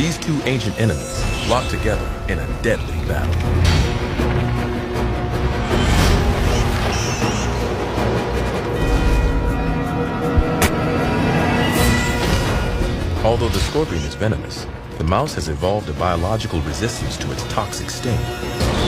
These two ancient enemies lock together in a deadly battle. Although the scorpion is venomous, the mouse has evolved a biological resistance to its toxic sting.